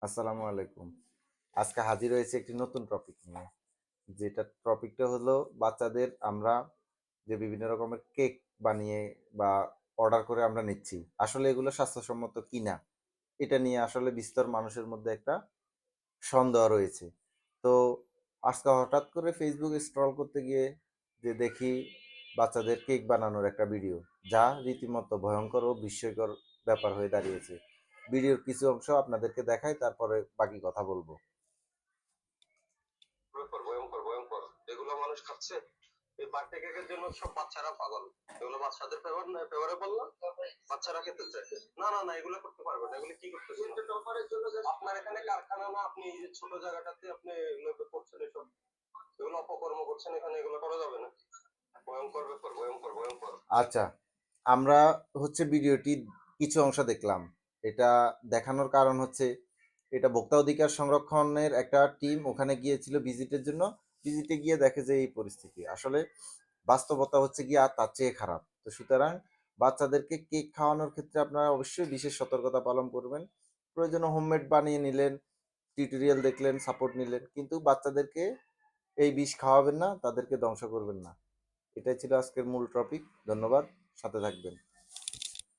আসসালামু আলাইকুম। আজকে হাজির হয়েছে একটি নতুন টপিক নিয়ে। যেটা টপিকটা হলো বাচ্চাদের আমরা যে বিভিন্ন রকমের কেক বানিয়ে বা অর্ডার করে আমরা নিচ্ছি। আসলে এগুলো স্বাস্থ্যসম্মত কিনা? এটা নিয়ে আসলে বিস্তর মানুষের মধ্যে একটা সন্দেহ রয়েছে। তো আজকে হঠাৎ করে ফেসবুকে স্ক্রল করতে গিয়ে যে দেখি বাচ্চাদের কেক বানানোর একটা ভিডিও, যা রীতিমতো ভয়ঙ্কর ও বিস্ময়কর ব্যাপার হয়ে দাঁড়িয়েছে। ভিডিওর কিছু অংশ আপনাদেরকে দেখাই, তারপরে বাকি কথা বলবো। ভয়ঙ্কর ভয়ঙ্কর ভয়ঙ্কর এগুলো মানুষ খাচ্ছে। এই বার্থডে কেকের জন্য সব বাচ্চারা পাগল। এগুলো বাচ্চাদের ফেভারে বললাম, বাচ্চারা খেতে চায়। না না না, এগুলো করতে পারবেন না। এগুলো কি করতেছেন? আপনার এখানে কারখানা না, আপনি এই যে ছোট জায়গাটাতে আপনি এগুলো করছেন, এসব এগুলো অপকর্ম করছেন, এখানে এগুলো করা যাবে না। ভয়ঙ্কর ব্যাপার, ভয়ঙ্কর ভয়ঙ্কর। আচ্ছা, আমরা ভিডিওটি কিছু অংশ দেখলাম। এটা দেখানোর কারণ হচ্ছে, এটা ভোক্তা অধিকার সংরক্ষণের একটা টিম ওখানে গিয়েছিল ভিজিটের জন্য। ভিজিটে গিয়ে দেখে যে এই পরিস্থিতি। আসলে বাস্তবতা হচ্ছে গিয়ে আর তার চেয়ে খারাপ। তো সুতরাং বাচ্চাদেরকে কেক খাওয়ানোর ক্ষেত্রে আপনারা অবশ্যই বিশেষ সতর্কতা পালন করবেন। প্রয়োজনে হোমমেড বানিয়ে নিলেন, টিউটোরিয়াল দেখলেন, সাপোর্ট নিলেন, কিন্তু বাচ্চাদেরকে এই বিষ খাওয়াবেন না, তাদেরকে ধ্বংস করবেন না। এটাই ছিল আজকের মূল টপিক। ধন্যবাদ, সাথে থাকবেন।